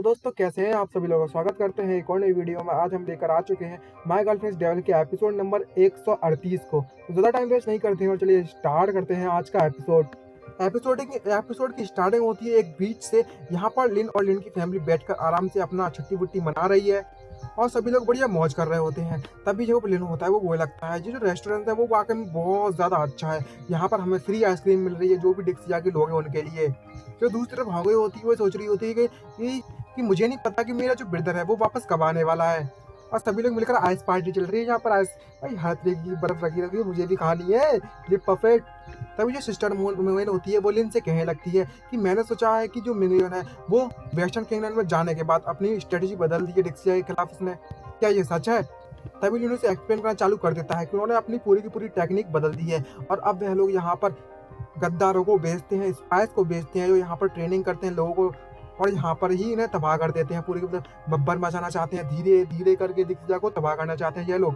तो दोस्तों कैसे हैं आप सभी लोगों का स्वागत करते हैं एक और नई वीडियो में। आज हम लेकर आ चुके हैं माय गर्लफ्रेंड्स डेविल के एपिसोड नंबर 138 को। तो ज़्यादा टाइम वेस्ट नहीं करते हैं और चलिए स्टार्ट करते हैं आज का एपिसोड की स्टार्टिंग होती है एक बीच से। यहाँ पर लिन और लिन की फैमिली बैठकर आराम से अपना छुट्टी बुट्टी मना रही है और सभी लोग बढ़िया मौज कर रहे होते हैं। तभी जो लिन होता है वो लगता है जो रेस्टोरेंट है वो वाकई में बहुत ज़्यादा अच्छा है। यहाँ पर हमें फ्री आइसक्रीम मिल रही है जो भी डिक्सिया के लोग हैं उनके लिए। जो दूसरी तरफ भागो होती है वो सोच रही होती है कि मुझे नहीं पता कि मेरा जो ब्रदर है वो वापस कब आने वाला है। और सभी लोग मिलकर आइस पार्टी चल रही है। यहाँ पर आइस भाई हर तरीके की बर्फ रखी रखी है, मुझे भी खानी है ये परफेक्ट। तभी जो सिस्टर मोइन होती है वो लिन से कहने लगती है कि मैंने सोचा है कि जो मिलियन है वो वेस्टर्न किंगडम में जाने के बाद अपनी स्ट्रेटेजी बदल दी है डिक्सिया के खिलाफ उसने। क्या ये सच है? तभी लिन उसे एक्सप्लेन करना चालू कर देता है कि उन्होंने अपनी पूरी की पूरी टेक्निक बदल दी है और अब वह लोग यहाँ पर गद्दारों को बेचते हैं, स्पाइस को बेचते हैं जो यहाँ पर ट्रेनिंग करते हैं लोगों को और यहाँ पर ही इन्हें तबाह कर देते हैं। पूरी बब्बर मचाना चाहते हैं, धीरे धीरे करके दिक्सिया को तबाह करना चाहते हैं ये लोग।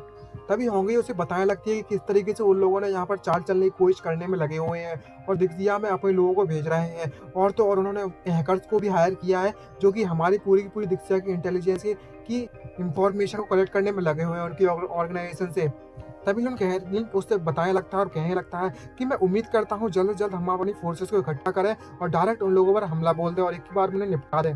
तभी होंगी उसे बताने लगती है कि किस तरीके से उन लोगों ने यहाँ पर चाल चलने की कोशिश करने में लगे हुए हैं और दिक्सिया में अपने लोगों को भेज रहे हैं। और तो और उन्होंने हैकर्स को भी हायर किया है जो कि हमारी पूरी की पूरी दिक्सिया की इंटेलिजेंस की इंफॉर्मेशन को कलेक्ट करने में लगे हुए हैं उनकी ऑर्गेनाइजेशन से। तभी लिन उससे बताने लगता है और कहने लगता है कि मैं उम्मीद करता हूँ जल्द से जल्द हम अपनी फोर्सेस को इकट्ठा करें और डायरेक्ट उन लोगों पर हमला बोल दें और एक ही बार उन्हें निपटा दें।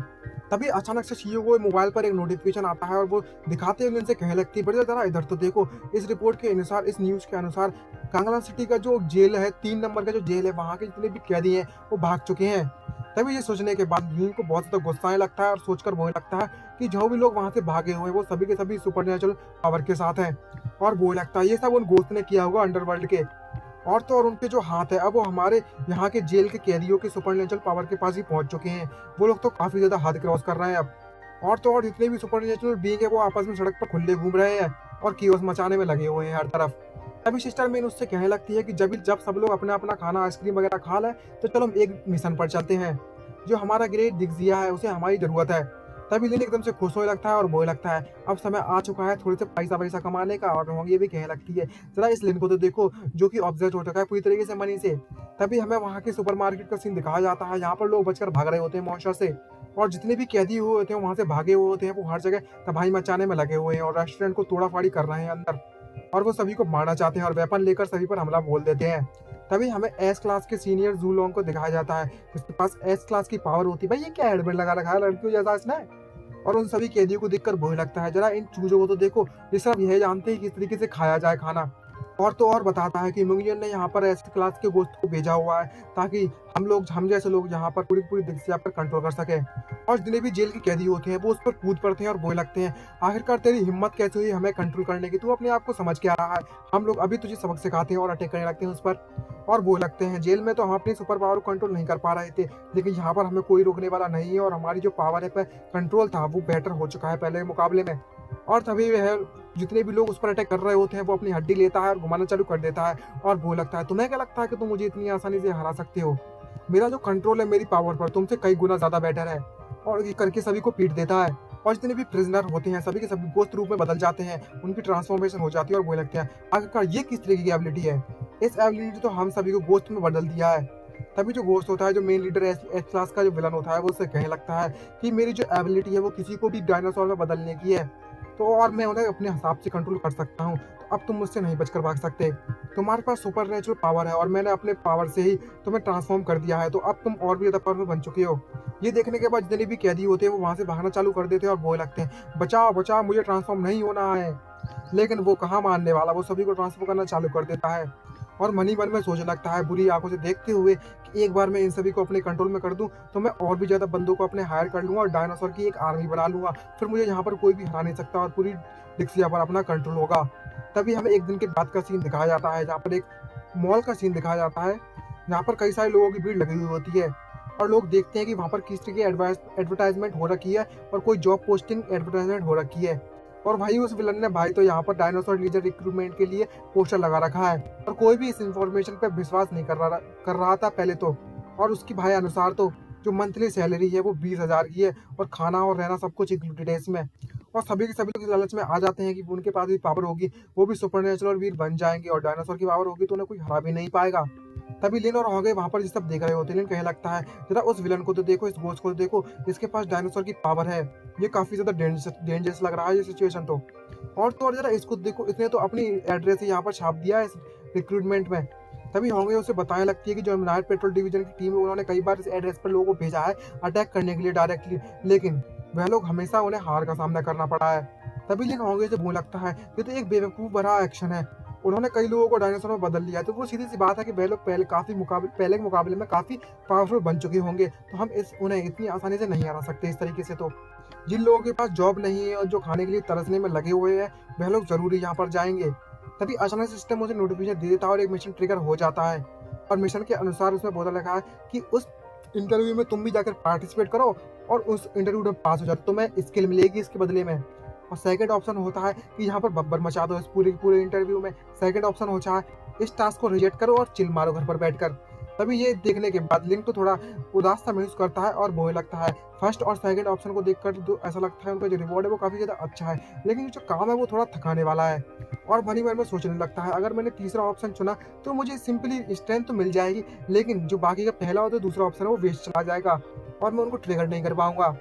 तभी अचानक से सीईओ को मोबाइल पर एक नोटिफिकेशन आता है और वो दिखाते हुए लिन से कहने लगती है बड़ी जरा इधर तो देखो। इस रिपोर्ट के अनुसार, इस न्यूज़ के अनुसार कांगला सिटी का जो जेल है, 3 नंबर का जो जेल है, वहाँ के जितने भी कैदी हैं वो भाग चुके हैं। तभी ये सोचने के बाद लिन को बहुत ज़्यादा गुस्सा आने लगता है और सोचकर बोलने लगता है कि जो भी लोग वहाँ से भागे हुए हैं वो सभी के सभी सुपरनेचुरल पावर के साथ हैं। और बोलने लगता है ये सब उन गोश्त ने किया होगा अंडरवर्ल्ड के। और तो और उनके जो हाथ है अब वो हमारे यहाँ के जेल के कैदियों के सुपरनेचुरल पावर के पास ही पहुंच चुके हैं। वो लोग तो काफ़ी ज़्यादा हद क्रॉस कर रहे हैं अब। और तो और जितने भी सुपरनेचुरल बीइंग है वो आपस में सड़क पर खुले घूम रहे हैं और कियोस मचाने में लगे हुए हैं हर तरफ। तभी सिस्टर मेन उससे कहने लगती है कि जब सब लोग अपना अपना खाना आइसक्रीम वगैरह खा लें तो चलो हम एक मिशन पर चलते हैं। जो हमारा ग्रेट दिक्सिया है उसे हमारी ज़रूरत है। तभी लिन एकदम से खुश होने लगता है और बोलने लगता है अब समय आ चुका है थोड़े से पैसा वैसा कमाने का। और होंगी ये भी कहने लगती है जरा इस लिन को तो देखो जो कि ऑब्जेक्ट हो चुका है पूरी तरीके से मनी से। तभी हमें वहाँ के सुपरमार्केट का सीन दिखाया जाता है। यहाँ पर लोग बचकर भाग रहे होते हैं मॉन्स्टर से और जितने भी कैदी हुए होते हैं वहाँ से भागे हुए होते हैं वो हर जगह तबाही मचाने में लगे हुए हैं और रेस्टोरेंट को तोड़ा फाड़ी कर रहे हैं अंदर और वो सभी को मारना चाहते हैं और वेपन लेकर सभी पर हमला बोल देते हैं। तभी हमें एस क्लास के सीनियर जूलोंग को दिखाया जाता है जिसके पास एस क्लास की पावर होती है। भाई ये क्या हेडबैंड लगा रखा है लड़कियों जैसा इसने। और उन सभी कैदियों को देखकर बोलने लगता है जरा इन चूजों को तो देखो, ये सब यह जानते हैं किस तरीके से खाया जाए खाना। और तो और बताता है कि मुंगियन ने यहाँ पर एस क्लास के गोश्त को भेजा हुआ है ताकि हम जैसे लोग यहाँ पर पूरी पूरी दिक्सिया पर कंट्रोल कर सके। और जितने भी जेल के कैदी होते हैं वो उस पर कूद पड़ते हैं और बोलने लगते हैं आखिरकार तेरी हिम्मत कैसे हुई हमें कंट्रोल करने की, तू अपने आप को समझ के आ रहा है, हम लोग अभी तुझे सबक सिखाते हैं और अटैक करने लगते हैं उस पर। और बोल लगते हैं जेल में तो हम अपनी सुपर पावर को कंट्रोल नहीं कर पा रहे थे लेकिन यहाँ पर हमें कोई रोकने वाला नहीं है और हमारी जो पावर है पर कंट्रोल था वो बेटर हो चुका है पहले के मुकाबले में। और तभी वह जितने भी लोग उस पर अटैक कर रहे होते हैं वो अपनी हड्डी लेता है और घुमाना चालू कर देता है और बोल लगता है तुम्हें क्या लगता है कि तुम मुझे इतनी आसानी से हरा सकते हो? मेरा जो कंट्रोल है मेरी पावर पर तुमसे कई गुना ज़्यादा बेटर है। और ये करके सभी को पीट देता है और जितने भी प्रिजनर होते हैं सभी के सभी गोश्त रूप में बदल जाते हैं, उनकी ट्रांसफॉर्मेशन हो जाती है और बोलने लगते हैं आखिरकार ये किस तरीके की एबिलिटी है? इस एबिलिटी तो हम सभी को गोश्त में बदल दिया है। तभी जो गोश्त होता है जो मेन लीडर एस क्लास का जो विलन होता है वो उससे कहने लगता है कि मेरी जो एबिलिटी है वो किसी को भी डायनासोर में बदलने की है तो और मैं उन्हें अपने हिसाब से कंट्रोल कर सकता हूँ। तो अब तुम मुझसे नहीं बचकर भाग सकते। तुम्हारे पास सुपर नेचुरल पावर है और मैंने अपने पावर से ही तुम्हें ट्रांसफॉर्म कर दिया है तो अब तुम और भी ज़्यादा पावरफुल बन चुके हो। ये देखने के बाद जितने भी कैदी होते हैं वो वहाँ से भागना चालू कर देते हैं और बोलने लगते हैं बचाओ बचाओ मुझे ट्रांसफॉर्म नहीं होना है। लेकिन वो कहाँ मानने वाला, वो सभी को ट्रांसफर करना चालू कर देता है और मनी मन में सोचने लगता है बुरी आंखों से देखते हुए कि एक बार मैं इन सभी को अपने कंट्रोल में कर दूं तो मैं और भी ज़्यादा बंदों को अपने हायर कर लूँगा और डायनासोर की एक आर्मी बना लूँगा, फिर मुझे यहाँ पर कोई भी हरा नहीं सकता और पूरी डिक्सिया पर अपना कंट्रोल होगा। तभी हमें एक दिन के बाद का सीन दिखाया जाता है जहाँ पर एक मॉल का सीन दिखाया जाता है जहाँ पर कई सारे लोगों की भीड़ लगी हुई होती है और लोग देखते हैं कि वहाँ पर किस तरह की एडवर्टाइजमेंट हो रखी है और कोई जॉब पोस्टिंग एडवर्टाइजमेंट हो रखी है। और भाई उस विलन ने भाई तो यहाँ पर डायनासोर लीडर रिक्रूटमेंट के लिए पोस्टर लगा रखा है और कोई भी इस इंफॉर्मेशन पे विश्वास नहीं कर रहा था पहले तो। और उसकी भाई अनुसार तो जो मंथली सैलरी है वो 20,000 की है और खाना और रहना सब कुछ इंक्लूडेड है इसमें। और सभी के सभी लोग लालच में आ जाते हैं कि उनके पास भी पावर होगी वो भी सुपर नेचुरल वीर बन जाएंगे और डायनासोर की पावर होगी तो उन्हें कोई हरा भी नहीं पाएगा। तभी लिन और होंगे वहां पर ये सब देख रहे होते हैं। लिन कहने लगता है जरा उस विलन को तो देखो, इस घोस्ट को तो देखो, इसके पास डायनासोर की पावर है, ये काफी ज्यादा डेंजरस लग रहा है ये सिचुएशन तो और जरा इसको देखो, इसने तो अपनी एड्रेस ही यहाँ पर छाप दिया है इस रिक्रूटमेंट में। तभी होंगे उसे बताने लगती है कि जो नाइट पेट्रोल डिवीजन की टीम है उन्होंने कई बार इस एड्रेस पर लोगों को भेजा है अटैक करने के लिए डायरेक्टली, लेकिन वह लोग हमेशा उन्हें हार का सामना करना पड़ा है। तभी लिन होंगे से भूल लगता है ये तो एक बेवकूफ भरा एक्शन है, उन्होंने कई लोगों को डायनासोर में बदल लिया है, तो वो सीधी सी बात है कि वह लोग पहले के मुकाबले में काफी पावरफुल बन चुके होंगे, तो हम उन्हें इतनी आसानी से नहीं हरा सकते इस तरीके से। तो जिन लोगों के पास जॉब नहीं है और जो खाने के लिए तरसने में लगे हुए हैं वह लोग जरूरी यहाँ पर जाएंगे। तभी अचानक सिस्टम उसे नोटिफिकेशन दे देता है और एक मिशन ट्रिगर हो जाता है, और मिशन के अनुसार उसमें बोला लिखा है कि उस इंटरव्यू में तुम भी जाकर पार्टिसिपेट करो और उस इंटरव्यू में पास हो जाओ, तुम्हें स्किल मिलेगी इसके बदले में। और सेकंड ऑप्शन होता है कि यहाँ पर बब्बर मचा दो इस पूरे इंटरव्यू में। सेकंड ऑप्शन होता है इस टास्क को रिजेक्ट करो और चिल मारो घर पर बैठकर। तभी ये देखने के बाद लिंक तो थोड़ा उदास सा महसूस करता है और बोलने लगता है फर्स्ट और सेकंड ऑप्शन को देखकर तो ऐसा लगता है उनका जो रिवॉर्ड है वो काफी ज्यादा अच्छा है, लेकिन जो काम है वो थोड़ा थकाने वाला है। और भली मन में सोचने लगता है अगर मैंने तीसरा ऑप्शन चुना तो मुझे सिंपली स्ट्रेंथ तो मिल जाएगी, लेकिन जो बाकी का पहला और दूसरा ऑप्शन है वो वेस्ट चला जाएगा और मैं उनको ट्रिगर नहीं कर पाऊंगा।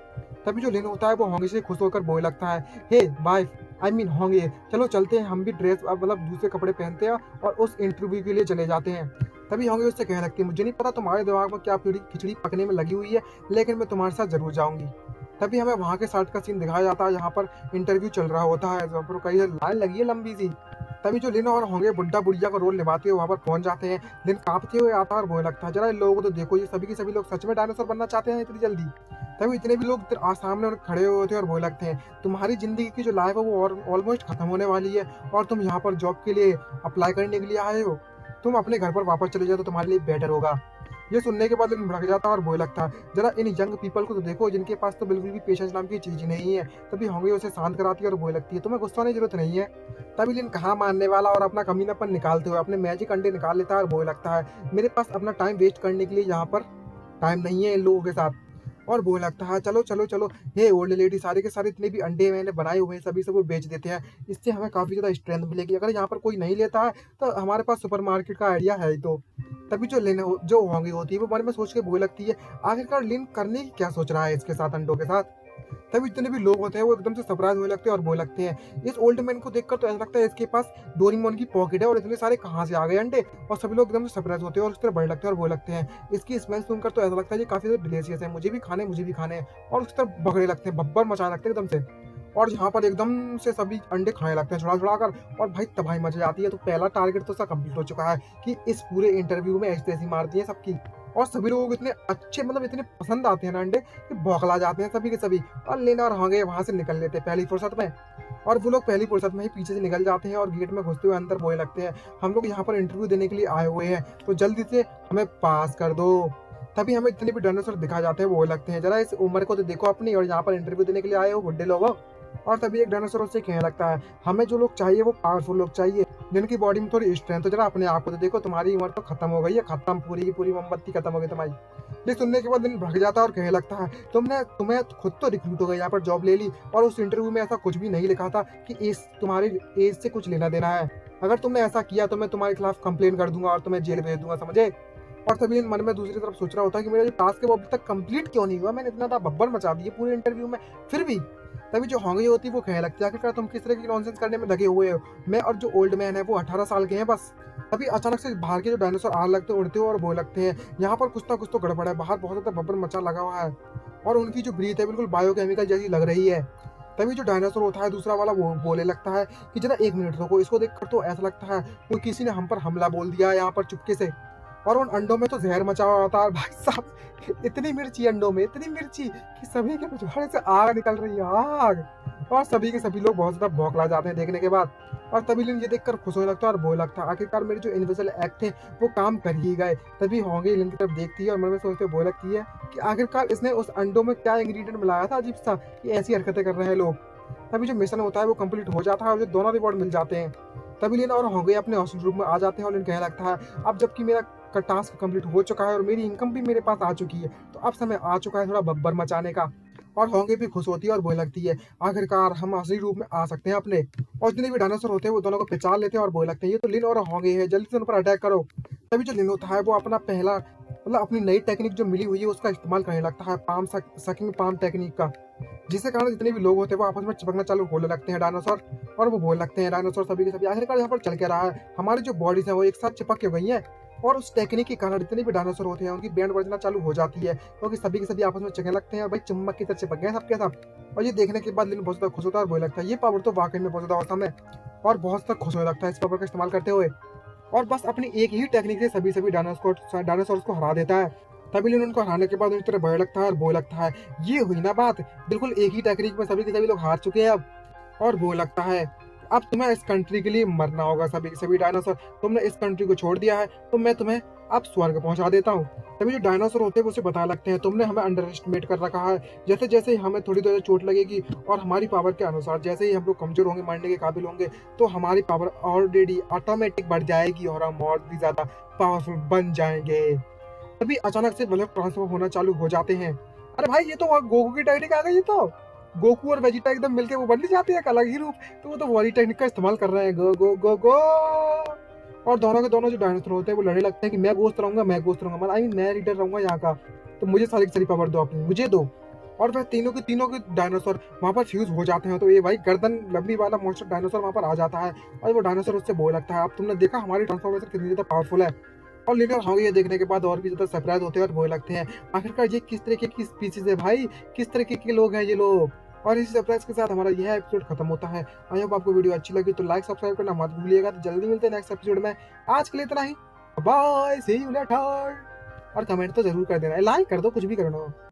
तभी जो लिन होता है वो होंगे से खुश होकर बोलने लगता है हे वाइफ, आई मीन होंगे, चलो चलते हैं, हम भी ड्रेस मतलब दूसरे कपड़े पहनते हैं और उस इंटरव्यू के लिए चले जाते हैं। तभी होंगे उससे कहने लगती है मुझे नहीं पता तुम्हारे दिमाग में क्या खिचड़ी पकने में लगी हुई है, लेकिन मैं तुम्हारे साथ जरूर जाऊंगी। तभी हमें वहाँ के साइड का सीन दिखाया जाता है, यहाँ पर इंटरव्यू चल रहा होता है, जहाँ पर कई लाइन लगी है लंबी सी। तभी जो लिन और होंगे बुड्ढा बुढ़िया का रोल निभाते हुए वहाँ पर पहुंच जाते हैं। लिन कांपते हुए आता है और बोलने लगता है जरा इन लोगों को तो देखो, ये सभी के सभी लोग सच में डायनासोर बनना चाहते हैं इतनी जल्दी। तभी इतने भी लोग सामने खड़े हुए होते हैं और बोलने लगते हैं तुम्हारी जिंदगी की जो लाइफ है वो ऑलमोस्ट खत्म होने वाली है और तुम यहाँ पर जॉब के लिए अप्लाई करने के लिए आए हो, तुम अपने घर पर वापस चले जाओ तो तुम्हारे लिए बेटर होगा। ये सुनने के बाद लिन भड़क जाता है और बोलने लगता है जरा इन यंग पीपल को तो देखो जिनके पास तो बिल्कुल भी पेशेंस नाम की चीज नहीं है। तभी होंगे उसे शांत कराती है और बोलने लगती है तुम्हें गुस्सा होने की जरूरत नहीं है। तभी लिन कहाँ मानने वाला और अपना कमीनापन निकालते हुए अपने मैजिक अंडे निकाल लेता है और बोलने लगता है मेरे पास अपना टाइम वेस्ट करने के लिए यहाँ पर टाइम नहीं है इन लोगों के साथ। और बोलने लगता है चलो चलो चलो, हे ओल्ड लेडी, सारे के सारे इतने भी अंडे मैंने बनाए हुए हैं सभी सब वो बेच देते हैं, इससे हमें काफ़ी ज़्यादा स्ट्रेंथ मिलेगी, अगर यहाँ पर कोई नहीं लेता है तो हमारे पास सुपरमार्केट का आइडिया है ही। तो तभी जो होंगी होती है वो मन में सोच के बोलने लगती है आखिरकार लिन करने की क्या सोच रहा है इसके साथ अंडों के साथ। तभी जितने भी लोग होते हैं वो एकदम से सरप्राइज होने लगते हैं और बोलने लगते हैं इस ओल्ड मैन को देखकर तो ऐसा लगता है इसके पास डोरेमोन की पॉकेट है और इतने सारे कहाँ से आ गए अंडे। और सभी लोग एकदम से सरप्राइज होते हैं और उस तरह बढ़ने लगते हैं और बोलने लगते हैं इसकी स्मेल सुनकर तो ऐसा लगता है ये काफी ज्यादा डिलीशियस है, मुझे भी खाने हैं, और उस तरह भगने लगते हैं, बब्बर मचाने लगते हैं एकदम से। और यहाँ पर एकदम से सभी अंडे खाने लगते हैं छुड़ा कर, और भाई तबाही मच जाती है। तो पहला टारगेट तो उसका कंप्लीट हो चुका है कि इस पूरे इंटरव्यू में ऐसी मार दी है सबकी, और सभी लोगों को इतने अच्छे मतलब इतने पसंद आते हैं ना अंडे कि बौखला जाते हैं सभी के सभी। और लेना और होंगे वहां से निकल लेते हैं पहली फुर्सत में, और वो लोग पहली फुर्सत में ही पीछे से निकल जाते हैं और गेट में घुसते हुए अंदर बोलने लगते हैं हम लोग यहाँ पर इंटरव्यू देने के लिए आए हुए हैं तो जल्दी से हमें पास कर दो। तभी हमें इतने भी डायनासोर दिखाए जाते हैं वो लगते हैं जरा इस उम्र को तो देखो अपनी, और यहाँ पर इंटरव्यू देने के लिए आए हो बुड्ढे लोग। और तभी एक डायनासोर उससे कहने लगता है हमें जो लोग चाहिए वो पावरफुल लोग चाहिए जिनकी बॉडी में थोड़ी स्ट्रेंथ हो, जरा अपने आप को तो देखो, तुम्हारी उम्र तो खत्म हो गई है, खत्म, पूरी की पूरी मोमबत्ती खत्म हो गई तुम्हारी। ये सुनने के बाद दिन भग जाता है और कहने लगता है तुम्हें खुद तो रिक्रूट हो गई, यहाँ पर जॉब ले ली, और उस इंटरव्यू में ऐसा कुछ भी नहीं लिखा था कि एज तुम्हारी एज से कुछ लेना देना है, अगर तुमने ऐसा किया तो मैं तुम्हारे खिलाफ कंप्लेन कर दूंगा और तुम्हें जेल भेज दूंगा, समझे। और तभी मन में दूसरी तरफ सोच रहा होता है कि मेरा जो टास्क है वो अभी तक कंप्लीट क्यों नहीं हुआ, मैंने इतना था बब्बर मचा दिए पूरे इंटरव्यू में फिर भी। तभी जो होंगी होती है वो कहने लगती है आखिरकार तुम किस तरह की नॉनसेंस करने में लगे हुए हो, मैं और जो ओल्ड मैन है वो 18 साल के हैं बस। तभी अचानक से बाहर के जो डायनासोर आग लगते उड़ते हुए और बोल लगते हैं यहाँ पर कुछ ना कुछ तो गड़बड़ है, बाहर बहुत ज्यादा बब्बर मचा लगा हुआ है और उनकी जो ब्रीथ है बिल्कुल बायोकेमिकल जैसी लग रही है। तभी जो डायनासोर होता है दूसरा वाला वो बोले लगता है कि जरा एक मिनट रुको, इसको देखकर तो ऐसा लगता है कोई किसी ने हम पर हमला बोल दिया है यहाँ पर चुपके से, और उन अंडों में तो जहर मचा हुआ था। और भाई साहब इतनी मिर्ची अंडों में, इतनी मिर्ची कि सभी के पिछवाड़े से आग निकल रही है, आग, और सभी के सभी लोग बहुत ज्यादा बौखला जाते हैं देखने के बाद। और तभी लिन ये देखकर खुश होने लगता है और बोल लगता है आखिरकार मेरे जो इनविजिबल एक्ट थे वो काम कर ही गए। तभी होंगे लिन की तरफ देखती है और मन में सोचते बोल लगती है कि आखिरकार इसने उस अंडों में क्या इंग्रेडिएंट मिलाया था अजीब सा कि ऐसी हरकतें कर रहे हैं लोग। तभी जो मिशन होता है वो कंप्लीट हो जाता है और जो दोनों रिवॉर्ड मिल जाते हैं। तभी लिन और होंगे अपने हॉस्टल रूम में आ जाते हैं और लिन कहने लगता है अब जबकि मेरा का टास्क कंप्लीट हो चुका है और मेरी इनकम भी मेरे पास आ चुकी है तो अब समय आ चुका है थोड़ा बब्बर मचाने का। और होंगे भी खुश होती है और बोलने लगती है आखिरकार हम असली रूप में आ सकते हैं अपने। और जितने भी डायनासोर होते हैं वो दोनों को पहचान लेते हैं और बोलने लगते हैं ये तो लिन और होंगे हैं, जल्दी से उन पर अटैक करो। तभी जो लिन होता है वो अपना पहला मतलब अपनी नई टेक्निक जो मिली हुई है उसका इस्तेमाल करने लगता है, पाम सकिंग पाम टेक्निक का, जिसके कारण जितने भी लोग होते हैं वो आपस में चिपकना चालू होने लगते हैं डायनासोर, और वो बोलने लगते हैं डायनासोर सभी के सभी। आखिरकार यहाँ पर चल क्या रहा है, हमारी जो बॉडीज है वो एक साथ चिपक के गई हैं, और उस टेक्निक के कारण जितने भी डायनासोर होते हैं उनकी बैंड बजना चालू हो जाती है, क्योंकि सभी के सभी आपस में चिपकने लगते हैं और भाई चुम्बक की तरह चिपक गए सबके सब। और ये देखने के बाद लिन बहुत ज्यादा खुश होता है और बोलने लगता है ये पावर तो वाकई में बहुत ज्यादा औसम है, और बहुत ज्यादा खुश होने लगता है इस पावर का इस्तेमाल करते हुए, और बस अपनी एक ही टेक्निक से सभी डायनासोर को हरा देता है। तभी लिन उनको हराने के बाद उनकी तरह बढ़ने लगता है और बोलने लगता है ये हुई ना बात, बिल्कुल एक ही टेक्निक में सभी के सभी लोग हार चुके हैं अब। और बोलने लगता है अब तुम्हें इस कंट्री के लिए मरना होगा, सभी के सभी डायनासोर, तुमने इस कंट्री को छोड़ दिया है तो मैं तुम्हें अब स्वर्ग पहुंचा देता हूँ। तभी जो डायनासोर होते हैं वो उसे बताने लगते हैं तुमने हमें अंडर एस्टिमेट कर रखा है, जैसे जैसे ही हमें थोड़ी देर चोट लगेगी और हमारी पावर के अनुसार जैसे ही हम लोग कमजोर होंगे, मरने के काबिल होंगे, तो हमारी पावर ऑलरेडी ऑटोमेटिक बढ़ जाएगी और हम और भी ज्यादा पावरफुल बन जाएंगे। तभी अचानक से मतलब ट्रांसफॉर्म होना चालू हो जाते हैं। अरे भाई ये तो गोकू की टेक्निक आ गई, ये तो गोकू और वेजिटा एकदम मिलके वो बन नहीं जाती है एक अलग ही रूप, तो वो तो वाली टेक्निक का इस्तेमाल कर रहे हैं, गो गो गो गो। और दोनों के दोनों जो डायनासोर होते हैं वो लड़ने लगते हैं कि मैं गोश्त रहूंगा, मैं गोश्त रहूंगा, मतलब आई मीन मैं लीडर रहूंगा यहाँ का, तो मुझे सारी की सारी पावर दो अपनी, मुझे दो। और वह तीनों के डायनासोर वहां पर फ्यूज हो जाते हैं, तो ये भाई गर्दन लंबी वाला मॉन्स्टर डायनासोर वहां पर आ जाता है, और वो डायनासोर उससे बोल लगता है अब तुमने देखा हमारी ट्रांसफॉर्मेशन कितनी ज्यादा पावरफुल है। और लीडर हाँ ये देखने के बाद और भी ज्यादा सरप्राइज होते हैं और बोलने लगते हैं आखिरकार ये किस तरीके की स्पीसीज है भाई, किस तरीके के लोग हैं ये लोग। और इसी सरप्राइज के साथ हमारा यह एपिसोड खत्म होता है। आई होप आपको वीडियो अच्छी लगी तो लाइक सब्सक्राइब करना मत भूलिएगा। तो जल्दी मिलते हैं नेक्स्ट एपिसोड में, आज के लिए इतना ही, बाय सी यू लेटर। और कमेंट तो जरूर कर देना, लाइक कर दो, कुछ भी करना हो।